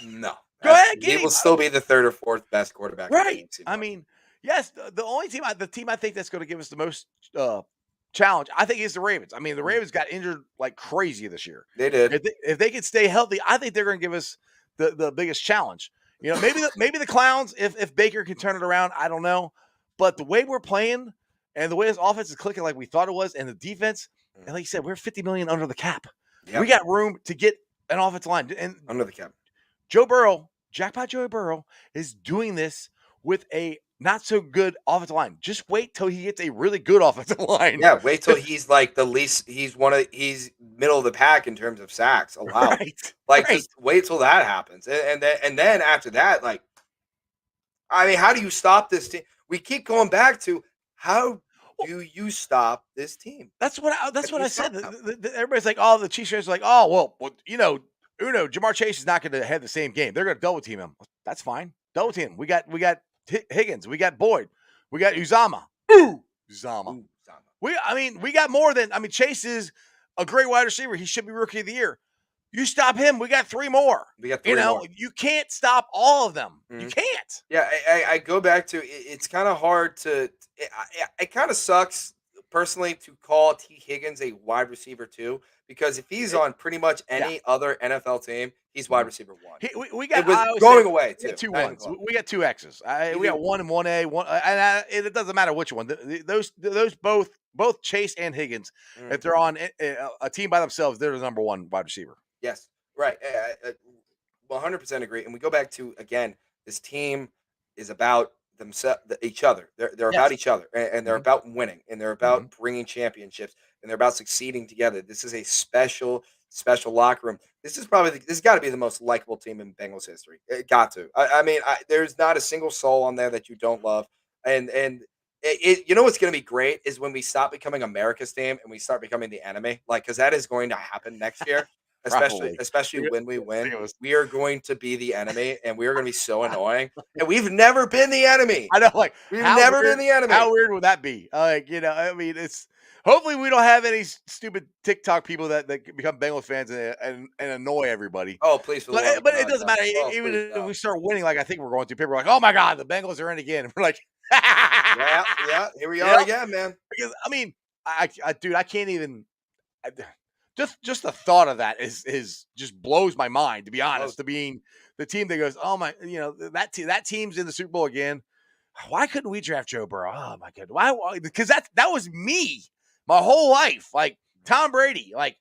No. Go ahead, He will still be the third or fourth best quarterback. Right. I mean, yes, the only team, the team I think that's going to give us the most challenge, I think, is the Ravens. I mean, the Ravens got injured like crazy this year. They did. If they could stay healthy, I think they're going to give us the biggest challenge. You know, maybe the Clowns, if Baker can turn it around, I don't know. But the way we're playing and the way this offense is clicking like we thought it was, and the defense, and like you said, we're $50 million under the cap. Yep. We got room to get an offensive line. And under the cap. Joe Burrow, Jackpot Joe Burrow, is doing this with a not so good offensive line. Just wait till he gets a really good offensive line. Yeah, wait till he's like the least. He's middle of the pack in terms of sacks allowed. Right. Just wait till that happens, and then after that, like, I mean, how do you stop this team? We keep going back to how do you stop this team? That's what I said. Everybody's like, oh, the Chiefs fans are like, oh, well, you know, Jamar Chase is not going to have the same game. They're going to double team him. That's fine. Double team. We got Higgins. We got Boyd. We got Uzama. Uzama. We got more than. I mean, Chase is a great wide receiver. He should be Rookie of the Year. You stop him, we got three more. You can't stop all of them. Mm-hmm. You can't. Yeah, I go back to it's kind of hard to. It kind of sucks personally to call T. Higgins a wide receiver too, because if he's on pretty much any other NFL team, he's wide receiver one. We got it was going away too. Two ones. We got two X's. We got 1 and 1A. And it doesn't matter which one. Those both Chase and Higgins, if they're on a team by themselves, they're the number one wide receiver. Yes, right. 100% agree. And we go back to, again, this team is about themselves, each other. They're about each other, and they're about winning, and they're about bringing championships, and they're about succeeding together. This is a special locker room. This has got to be the most likable team in Bengals history. It got to. I mean, there's not a single soul on there that you don't love, and you know what's going to be great is when we stop becoming America's team and we start becoming the enemy, because that is going to happen next year. Especially when we win, we are going to be the enemy, and we are going to be so annoying. And we've never been the enemy. I know, we've never been the enemy. How weird would that be? I mean, it's hopefully we don't have any stupid TikTok people that become Bengals fans and annoy everybody. Oh, please! But it doesn't matter. Even if we start winning, like I think we're going to, people are like, "Oh my God, the Bengals are in again." And we're like, "Yeah, here we are again, man." Because I mean, dude, I can't even. Just the thought of that is just blows my mind, to be honest. To being the team that goes, oh my, that team's in the Super Bowl again. Why couldn't we draft Joe Burrow? Oh my God, why? Because that was me my whole life. Like Tom Brady. Like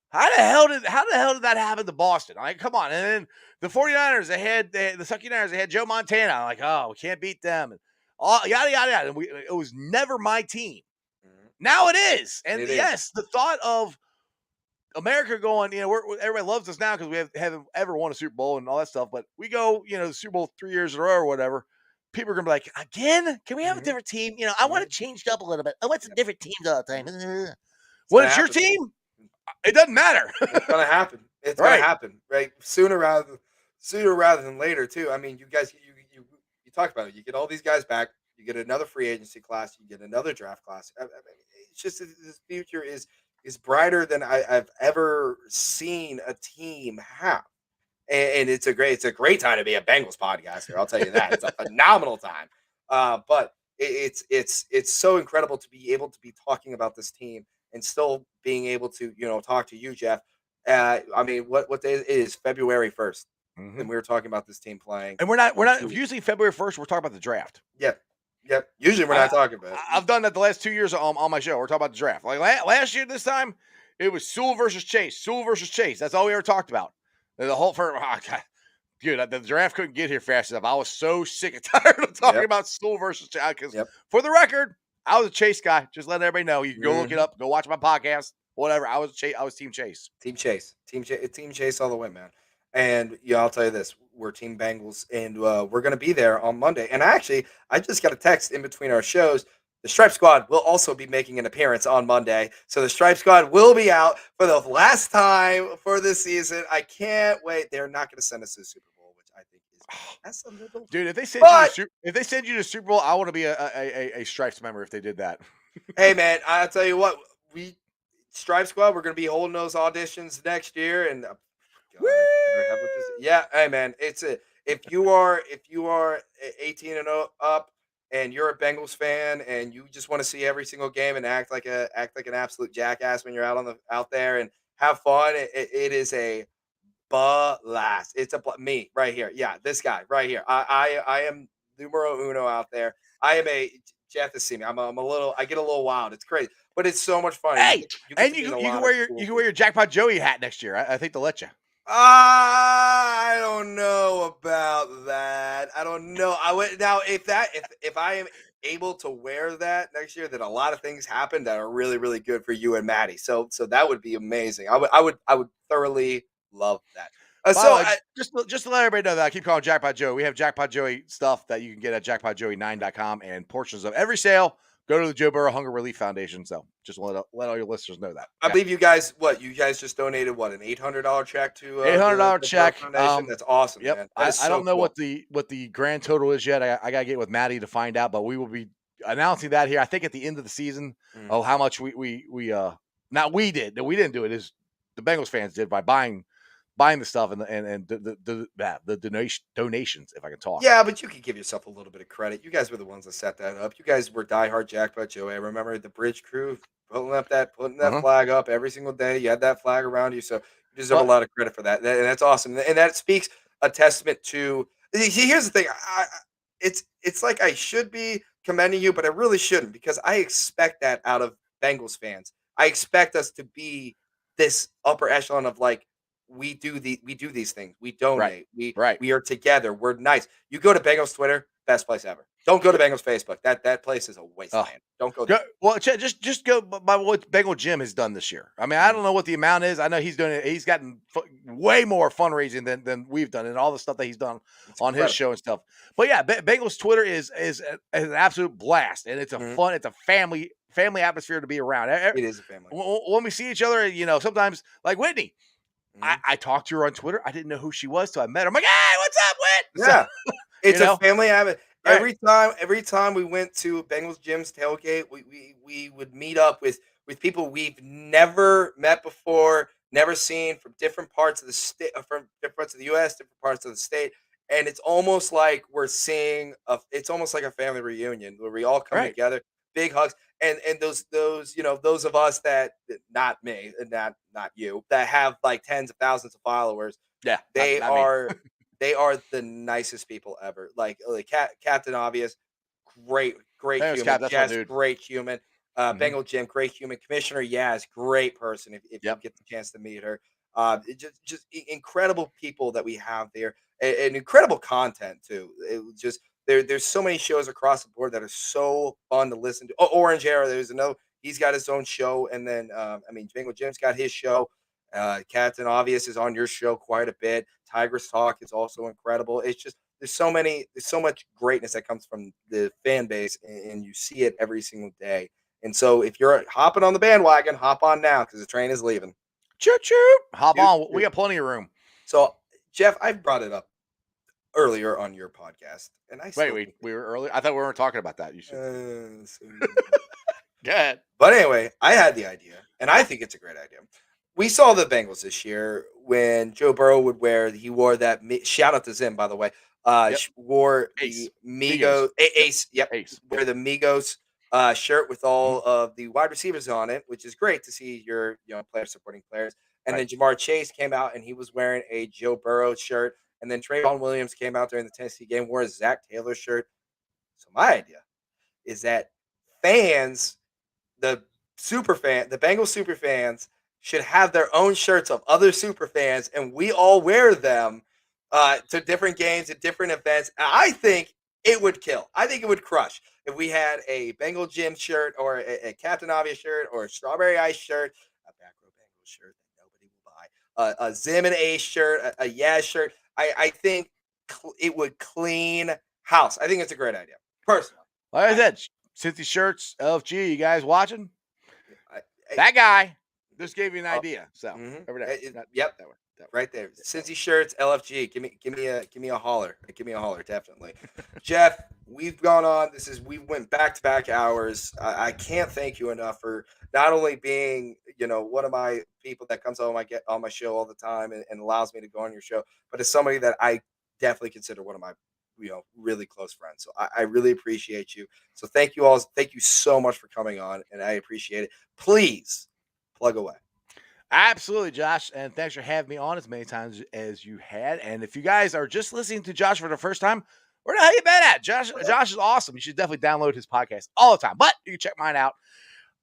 how the hell did that happen to Boston? Like come on. And then the 49ers the Sucky Niners, they had Joe Montana. I'm like, oh, we can't beat them. And all yada yada yada. And it was never my team. Mm-hmm. Now it is. And the thought of America going, everybody loves us now because we haven't ever won a Super Bowl and all that stuff. But we go, the Super Bowl 3 years in a row or whatever. People are going to be like, again? Can we have a different team? I want to change it up a little bit. I want some different teams all the time. When it's your team, it doesn't matter. It's going to happen. It's going to happen, right? Sooner rather than later, too. I mean, you guys, you talked about it. You get all these guys back. You get another free agency class. You get another draft class. I mean, it's just this future is brighter than I've ever seen a team have, and it's a great time to be a Bengals podcaster. I'll tell you that. It's a phenomenal time, but it's so incredible to be able to be talking about this team and still being able to talk to you, Jeff. I mean, what day it is? February 1st, and we were talking about this team playing, and we're not usually February 1st. We're talking about the draft. Yep. Usually we're not talking about it. I've done that the last 2 years on my show. We're talking about the draft. Like last year, this time, It was Sewell versus Chase. Sewell versus Chase. That's all we ever talked about. The whole first, God, dude, the draft couldn't get here fast enough. I was so sick and tired of talking about Sewell versus Chase. Because for the record, I was a Chase guy. Just letting everybody know. You can go look it up. Go watch my podcast. Whatever. I was Team Chase. Team Chase all the way, man. And I'll tell you this: we're Team Bengals, and we're going to be there on Monday. And I just got a text in between our shows. The Stripe Squad will also be making an appearance on Monday, so the Stripe Squad will be out for the last time for this season. I can't wait. They're not going to send us to the Super Bowl, which I think that's a little. Dude, if they send you to Super Bowl, I want to be a Stripes member. If they did that, hey man, I'll tell you what, Stripe Squad, we're going to be holding those auditions next year, and hey man, if you are 18 and up and you're a Bengals fan and you just want to see every single game and act like an absolute jackass when you're out there and have fun, it is a blast. It's me right here. Yeah, this guy right here. I am numero uno out there. I am a Jeff has seen me. I get a little wild. It's crazy, but it's so much fun. Hey, you can wear your Jackpot Joey hat next year. I think they'll let you. I don't know about that. I don't know. I would now if I am able to wear that next year, then a lot of things happen that are really, really good for you and Maddie. So that would be amazing. I would thoroughly love that. Just to let everybody know that I keep calling Jackpot Joey. We have Jackpot Joey stuff that you can get at jackpotjoey9.com, and portions of every sale go to the Joe Burrow Hunger Relief Foundation. So just let all your listeners know that. I believe you guys just donated an $800 check to $800 check. Foundation. That's awesome. Yep. Man. I don't know what the grand total is yet. I gotta get with Maddie to find out, but we will be announcing that here. I think at the end of the season. How much we not we did. No, we didn't do it. Is the Bengals fans did by buying the stuff and the donations, if I can talk. Yeah, but you can give yourself a little bit of credit. You guys were the ones that set that up. You guys were diehard Jackpot Joey. I remember the bridge crew putting that flag up every single day. You had that flag around you, so you deserve a lot of credit for that. And that's awesome. And that speaks a testament to. Here's the thing. It's like I should be commending you, but I really shouldn't, because I expect that out of Bengals fans. I expect us to be this upper echelon of like. We do these things. We donate. We are together. We're nice. You go to Bengals Twitter, best place ever. Don't go to Bengals Facebook. That place is a wasteland. Don't go there. Well, just go by what Bengal Jim has done this year. I mean, I don't know what the amount is. I know he's doing it. He's gotten way more fundraising than we've done, and all the stuff that he's done on his show and stuff. But yeah, Bengals Twitter is an absolute blast, and it's a fun. It's a family atmosphere to be around. It is a family. When we see each other, sometimes like Whitney. I talked to her on Twitter. I didn't know who she was till I met her. I'm like, hey, what's up, Whit? Yeah, it's a family habit. Every time we went to Bengals Jim's tailgate, we would meet up with people we've never met before, never seen, from different parts of the state, from different parts of the U.S., different parts of the state, and it's almost like it's almost like a family reunion where we all come together, big hugs. And those of us that, not me and not you, that have like tens of thousands of followers, they are the nicest people ever. Like Captain Obvious, great human. Jazz, great human. Bengal Jim, great human. Commissioner Yaz, great person. If you get the chance to meet her, just incredible people that we have there, and incredible content too. It was just. There's so many shows across the board that are so fun to listen to. Oh, Orange Arrow, there's another. He's got his own show, and then Bengal Jim's got his show. Captain Obvious is on your show quite a bit. Tigress Talk is also incredible. It's just there's so much greatness that comes from the fan base, and you see it every single day. And so if you're hopping on the bandwagon, hop on now because the train is leaving. Choo choo! Hop on. We got plenty of room. So Jeff, I've brought it up earlier on your podcast, and we were early. I thought we weren't talking about that. You should. Go ahead. But anyway, I had the idea, and I think it's a great idea. We saw the Bengals this year when Joe Burrow he wore that. Shout out to Zim, by the way. Wore Ace. The Migos Ace. Yep. Ace. Wear the Migos shirt with all of the wide receivers on it, which is great to see your players supporting players. And then Jamar Chase came out and he was wearing a Joe Burrow shirt. And then Trayvon Williams came out during the Tennessee game, wore a Zach Taylor shirt. So my idea is that fans, the Bengals super fans, should have their own shirts of other super fans, and we all wear them to different games and different events. I think it would kill. I think it would crush if we had a Bengal Gym shirt or a Captain Obvious shirt or a Strawberry Ice shirt, a Back Row Bengals shirt that nobody will buy, a Zim and Ace shirt, a Yaz shirt. I think it would clean house. I think it's a great idea, personally. Like I said, Cincy Shirts, LFG, you guys watching? I, That guy just gave you an idea. So over there. Yep. That one. Right there. Cincy Shirts, LFG. Give me a holler. Give me a holler, definitely. Jeff, we've gone on. We went back-to-back hours. I can't thank you enough for not only being, one of my people that comes on my show all the time and allows me to go on your show, but as somebody that I definitely consider one of my really close friends. So I really appreciate you. So thank you all. Thank you so much for coming on, and I appreciate it. Please plug away. Absolutely, Josh. And thanks for having me on as many times as you had. And if you guys are just listening to Josh for the first time, where the hell you been at? Josh is awesome. You should definitely download his podcast all the time. But you can check mine out.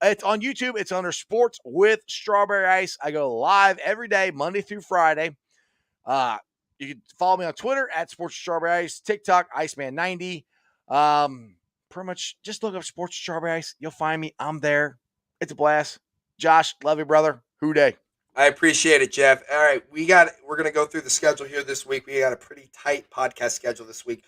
It's on YouTube. It's under Sports with Strawberry Ice. I go live every day, Monday through Friday. You can follow me on Twitter at Sports with Strawberry Ice, TikTok, Iceman90. Pretty much just look up Sports with Strawberry Ice. You'll find me. I'm there. It's a blast. Josh, love you, brother. Who day? I appreciate it, Jeff. All right, we're going to go through the schedule here this week. We got a pretty tight podcast schedule this week.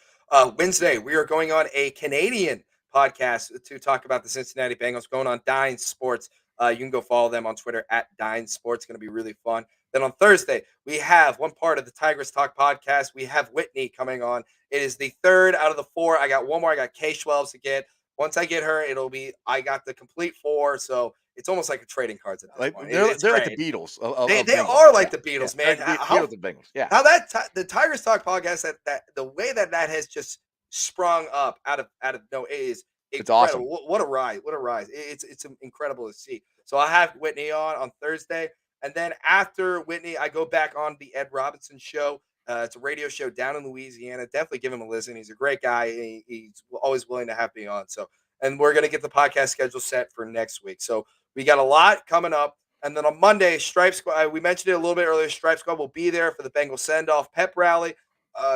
Wednesday, we are going on a Canadian podcast to talk about the Cincinnati Bengals, going on Dine Sports. You can go follow them on Twitter at Dine Sports. It's going to be really fun. Then on Thursday, we have one part of the Tigers Talk podcast. We have Whitney coming on. It is the third out of the four. I got one more. I got Kay Schwelbs to get. Once I get her, I got the complete four. So it's almost like a trading cards at this point. They're like the Beatles. They are like the Beatles, man. Like Beatles and Bengals. Yeah. How the Tigers Talk podcast that the way that has just sprung up out of no is it's awesome. What a ride! What a ride! It's incredible to see. So I have Whitney on Thursday, and then after Whitney, I go back on the Ed Robinson show. It's a radio show down in Louisiana. Definitely give him a listen. He's a great guy. He's always willing to have me on. So, and we're gonna get the podcast schedule set for next week. So we got a lot coming up. And then on Monday, Stripe Squad, we mentioned it a little bit earlier, Stripe Squad will be there for the Bengal send-off pep rally.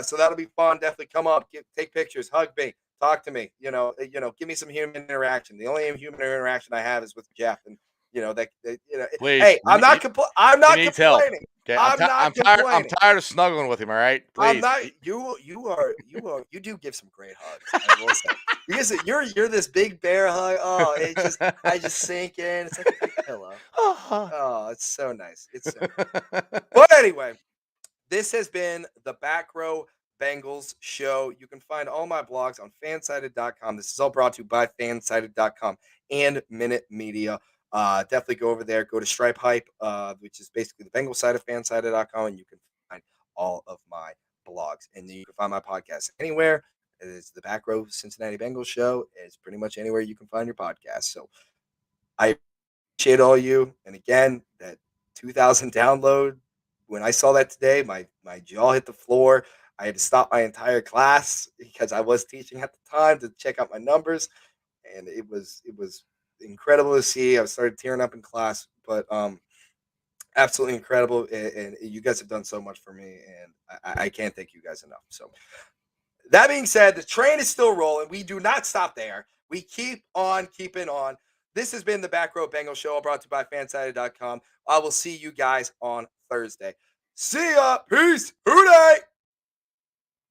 So that'll be fun. Definitely come up, take pictures, hug me, talk to me, give me some human interaction. The only human interaction I have is with Jeff. And, please, hey, I'm not complaining. Okay, I'm tired of snuggling with him. All right, please. I'm not. You do give some great hugs. I will say. You're this big bear hug. Oh, I just sink in. It's like a big pillow. Oh, it's so nice. It's so nice. But anyway, this has been the Back Row Bengals show. You can find all my blogs on fansided.com. This is all brought to you by fansided.com and Minute Media. Definitely go over there. Go to Stripe Hype, which is basically the Bengal side of fansided.com, and you can find all of my blogs. And you can find my podcast anywhere. It's the Back Row Cincinnati Bengals show. It's pretty much anywhere you can find your podcast. So I appreciate all you. And again, that 2,000 download, when I saw that today, my jaw hit the floor. I had to stop my entire class because I was teaching at the time to check out my numbers. And it was incredible to see. I started tearing up in class, but absolutely incredible. And you guys have done so much for me, and I can't thank you guys enough. So that being said, the train is still rolling. We do not stop there. We keep on keeping on. This has been the Back Row Bengals show, brought to you by fansided.com. I will see you guys on Thursday. See ya. Peace. Hooday.